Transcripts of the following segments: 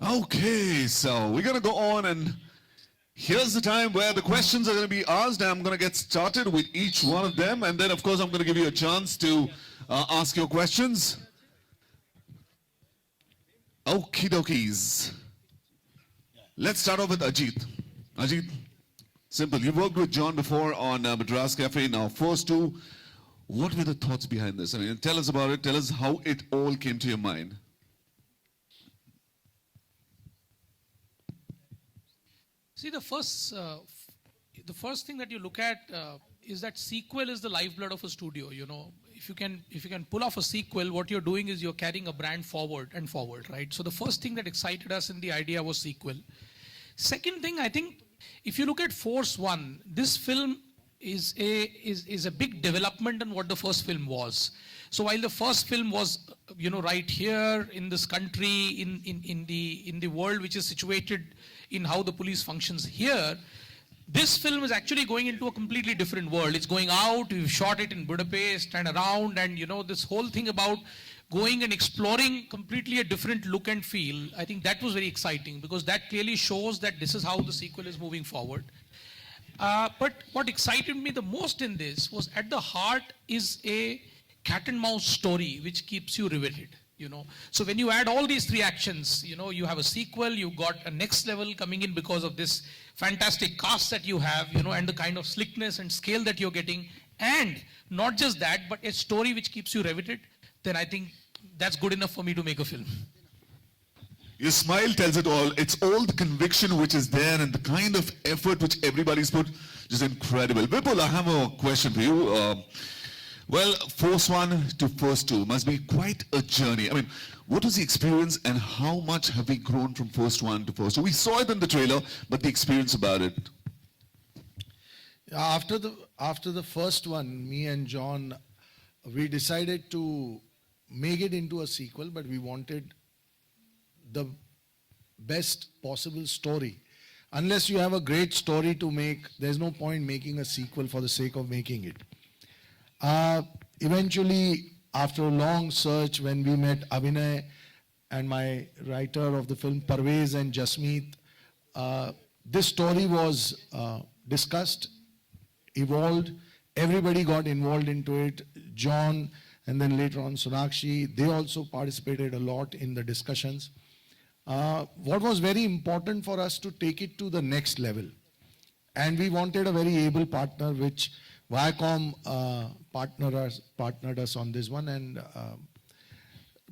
Okay, so we're gonna go on, and here's the time where the questions are gonna be asked. I'm gonna get started with each one of them, and then of course I'm gonna give you a chance to ask your questions. Okie dokies. Let's start off with Ajit. Ajit, simple. You worked with John before on Madras Cafe. Now, first two, what were the thoughts behind this? I mean, tell us about it. Tell us how it all came to your mind. See, the first thing that you look at is that sequel is the lifeblood of a studio. You know, if you can pull off a sequel, what you're doing is you're carrying a brand forward and forward, right? So the first thing that excited us in the idea was sequel. Second thing, I think, if you look at Force One, this film is a big development on what the first film was. So while the first film was, right here in this country, in the world which is situated in how the police functions here, this film is actually going into a completely different world. It's going out. We've shot it in Budapest and around, and this whole thing about going and exploring completely a different look and feel. I think that was very exciting because that clearly shows that this is how the sequel is moving forward. But what excited me the most in this was at the heart is a cat and mouse story which keeps you riveted. So when you add all these three actions, you have a sequel, you got a next level coming in because of this fantastic cast that you have, and the kind of slickness and scale that you're getting, and not just that, but a story which keeps you riveted, then I think that's good enough for me to make a film. Your smile tells it all. It's all the conviction which is there and the kind of effort which everybody's put, just incredible. Vipul, I have a question for you. Well, Force One to Force Two must be quite a journey. I mean, what was the experience and how much have we grown from Force One to Force Two? We saw it in the trailer, but the experience about it. After the first one, me and John, we decided to make it into a sequel, but we wanted the best possible story. Unless you have a great story to make, there's no point making a sequel for the sake of making it. Eventually, after a long search, when we met Abhinay and my writer of the film, Parvez and Jasmeet, this story was discussed, evolved, everybody got involved into it. John and then later on Sonakshi, they also participated a lot in the discussions. What was very important for us to take it to the next level. And we wanted a very able partner, which Viacom partnered us on this one.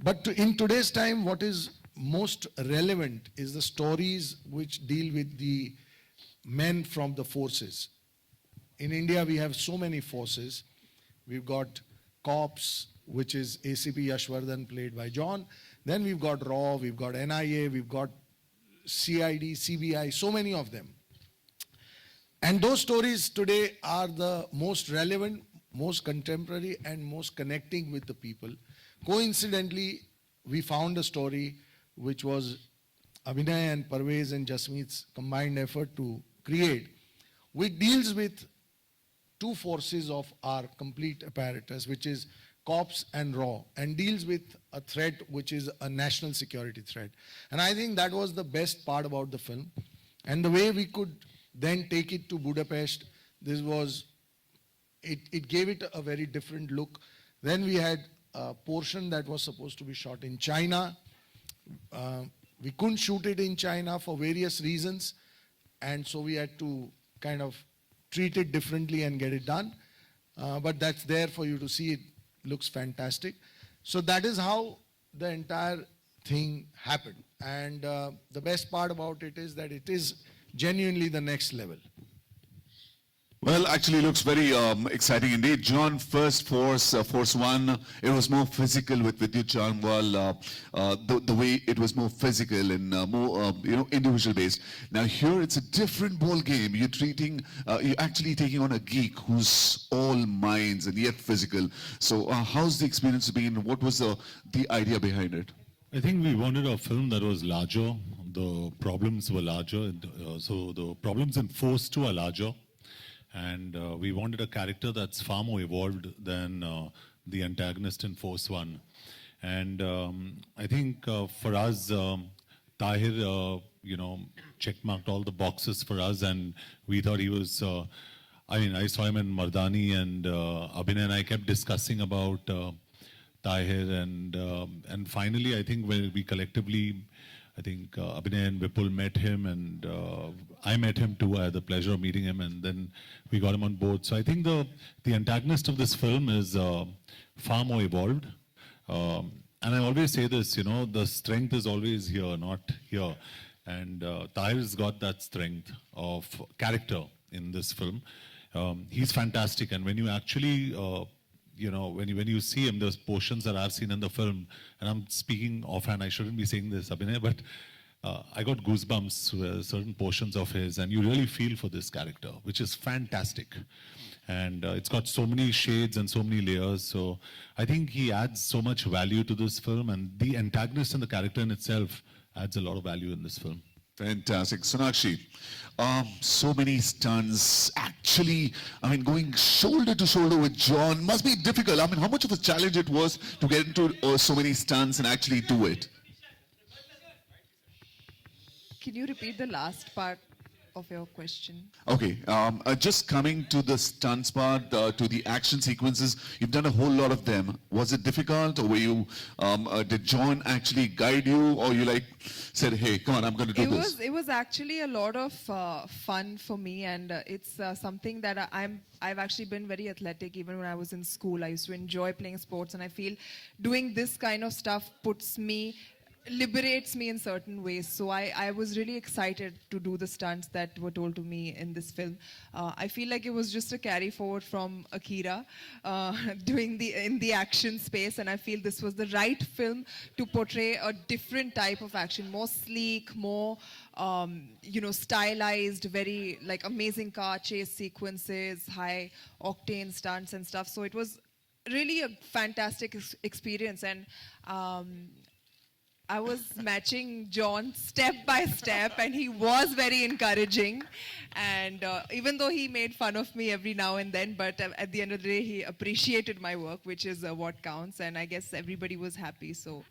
But in today's time, what is most relevant is the stories which deal with the men from the forces. In India, we have so many forces. We've got Cops, which is ACP Yashwardhan, played by John. Then we've got RAW, we've got NIA, we've got CID, CBI, so many of them. And those stories today are the most relevant, most contemporary, and most connecting with the people. Coincidentally, we found a story which was Abhinay and Parvez and Jasmeet's combined effort to create, which deals with two forces of our complete apparatus, which is Cops and RAW, and deals with a threat which is a national security threat. And I think that was the best part about the film. And the way we could then take it to Budapest, it gave it a very different look. Then we had a portion that was supposed to be shot in China. We couldn't shoot it in China for various reasons, and so we had to kind of treat it differently and get it done. But that's there for you to see. It looks fantastic. So that is how the entire thing happened. And the best part about it is that it is genuinely the next level. Well, actually looks very exciting indeed. John, first Force One, it was more physical with Vidyut Chanwal, the way it was more physical and more, individual based. Now here it's a different ball game. You're actually taking on a geek who's all minds and yet physical. So how's the experience been? What was the idea behind it? I think we wanted a film that was larger. The problems were larger. So the problems in Force 2 are larger. And we wanted a character that's far more evolved than the antagonist in Force 1. And I think for us, Tahir, checkmarked all the boxes for us, and we thought he was. I saw him in Mardani, and Abhinay and I kept discussing about Tahir, and finally, I think when we collectively, I think Abhinay and Vipul met him, and I met him too. I had the pleasure of meeting him, and then we got him on board. So I think the antagonist of this film is far more evolved. And I always say this, the strength is always here, not here. And Tahir's got that strength of character in this film. He's fantastic, and when you actually, when you see him, there's portions that I've seen in the film, and I'm speaking offhand, I shouldn't be saying this, Abhinay, but I got goosebumps with certain portions of his, and you really feel for this character, which is fantastic. And it's got so many shades and so many layers. So I think he adds so much value to this film, and the antagonist and the character in itself adds a lot of value in this film. Fantastic. Sonakshi, so many stunts. Actually, going shoulder to shoulder with John must be difficult. How much of a challenge it was to get into so many stunts and actually do it? Can you repeat the last part of your question? Okay, just coming to the stunts part, to the action sequences, you've done a whole lot of them. Was it difficult, or were you? Did John actually guide you, or you said, "Hey, come on, I'm going to do this"? It was actually a lot of fun for me, and it's something that I've actually been very athletic. Even when I was in school, I used to enjoy playing sports, and I feel doing this kind of stuff liberates me in certain ways. So I was really excited to do the stunts that were told to me in this film. I feel like it was just a carry forward from Akira, doing in the action space, and I feel this was the right film to portray a different type of action, more sleek, more stylized, very amazing car chase sequences, high octane stunts and stuff. So it was really a fantastic experience, and I was matching John step by step, and he was very encouraging. And even though he made fun of me every now and then, but at the end of the day, he appreciated my work, which is what counts. And I guess everybody was happy, so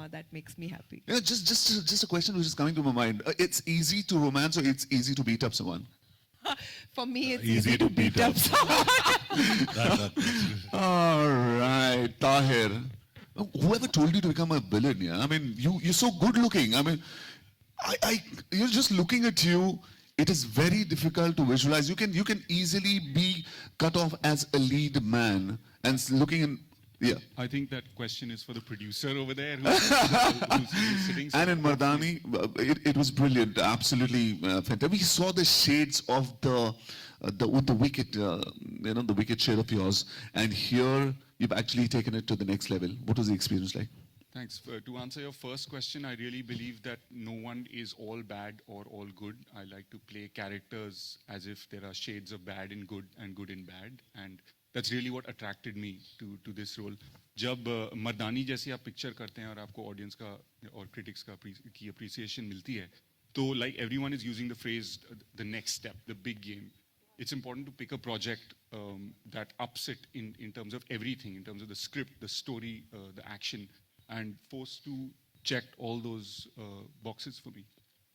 that makes me happy. Yeah, just a question which is coming to my mind. It's easy to romance, or it's easy to beat up someone? For me, it's Easy easy to to beat beat up up. someone. All right, Tahir. Whoever told you to become a villain? Yeah, you're so good looking. You're just looking at you. It is very difficult to visualize. You can easily be cut off as a lead man and looking in. Yeah. I think that question is for the producer over there who's sitting. And in Mardani, it was brilliant, absolutely fantastic. We saw the shades of the wicked, the wicked shade of yours, and here you've actually taken it to the next level. What was the experience like? Thanks. To answer your first question, I really believe that no one is all bad or all good. I like to play characters as if there are shades of bad in good and good in bad, and that's really what attracted me to this role. जब मर्दानी जैसी आप picture करते हैं और आपको audience का और critics की अप्रिसिएशन मिलती है, तो like everyone is using the phrase the next step, the big game. It's important to pick a project that ups it in terms of everything, in terms of the script, the story, the action, and forced to check all those boxes for me.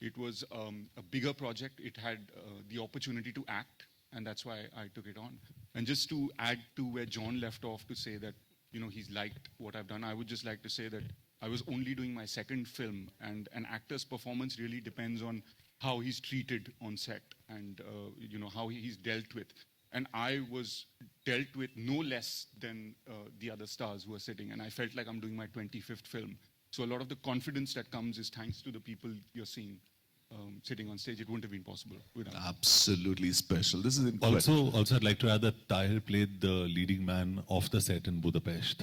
It was a bigger project. It had the opportunity to act, and that's why I took it on. And just to add to where John left off, to say that he's liked what I've done, I would just like to say that I was only doing my second film, and an actor's performance really depends on how he's treated on set and how he's dealt with. And I was dealt with no less than the other stars who are sitting, and I felt like I'm doing my 25th film. So a lot of the confidence that comes is thanks to the people you're seeing sitting on stage. It wouldn't have been possible without. Absolutely special. This is incredible. Also, I'd like to add that Tahir played the leading man off the set in Budapest.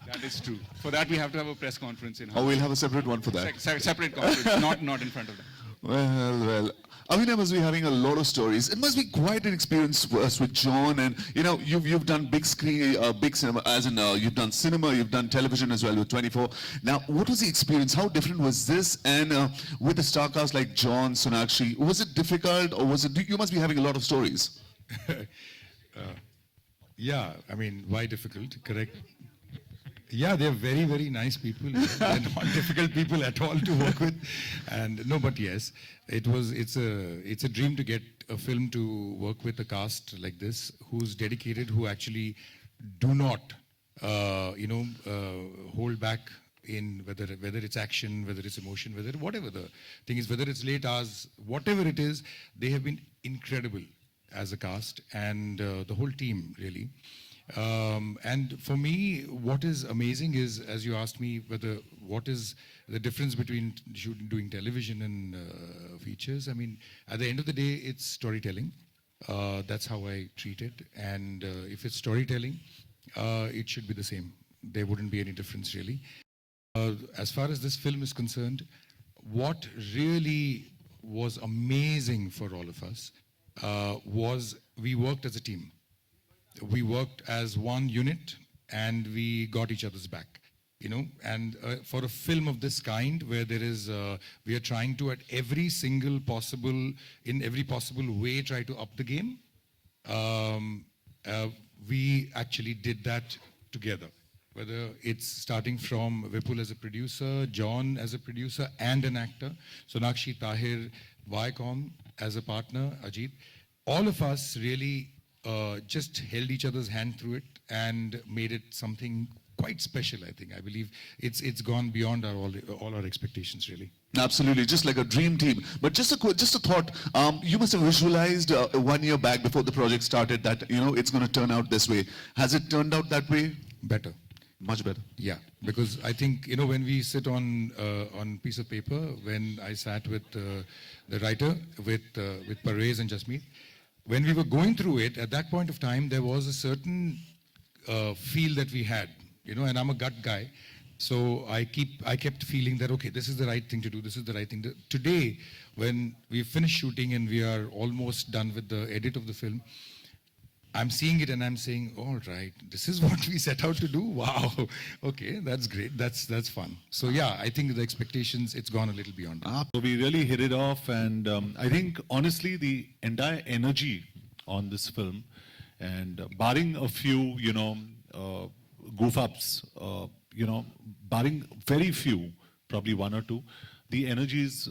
That is true. For that, we have to have a press conference in house. Oh, we'll have a separate one for that. Separate conference, not in front of them. Well. Abhinay must be having a lot of stories. It must be quite an experience for us with John, and you've done big screen, big cinema, as in you've done cinema, you've done television as well with 24. Now, what was the experience? How different was this? And with the star cast like John, Sonakshi, was it difficult, or was it? You must be having a lot of stories. Yeah, why difficult? Correct. Yeah, they're very, very nice people. They're not difficult people at all to work with. And no, but yes, it's a dream to get a film to work with a cast like this, who's dedicated, who actually do not, hold back in whether it's action, whether it's emotion, whatever the thing is, whether it's late hours, whatever it is, they have been incredible as a cast and the whole team really. And for me, what is amazing is, as you asked me, what is the difference between doing television and features? I mean, at the end of the day, it's storytelling. That's how I treat it. And if it's storytelling, it should be the same. There wouldn't be any difference really. As far as this film is concerned, what really was amazing for all of us was we worked as a team. We worked as one unit and we got each other's back, and for a film of this kind where there is, we are trying to in every possible way try to up the game, we actually did that together. Whether it's starting from Vipul as a producer, John as a producer and an actor, Sonakshi Tahir, Viacom as a partner, Ajit, all of us really just held each other's hand through it and made it something quite special, I think. I believe it's gone beyond all our expectations, really. Absolutely, just like a dream team. But just a thought, you must have visualized 1 year back before the project started that, it's going to turn out this way. Has it turned out that way? Better. Much better. Yeah, because I think, when we sit on piece of paper, when I sat with the writer, with Parvez and Jasmeet, when we were going through it, at that point of time, there was a certain feel that we had, and I'm a gut guy. So I kept feeling that, okay, this is the right thing to do, this is the right thing to do. Today, when we finished shooting and we are almost done with the edit of the film, I'm seeing it and I'm saying, all right, this is what we set out to do. Wow, okay, that's great, that's fun. So yeah, I think the expectations, it's gone a little beyond that. So we really hit it off, and I think honestly the entire energy on this film, and barring a few, goof ups, barring very few, probably one or two, the energy is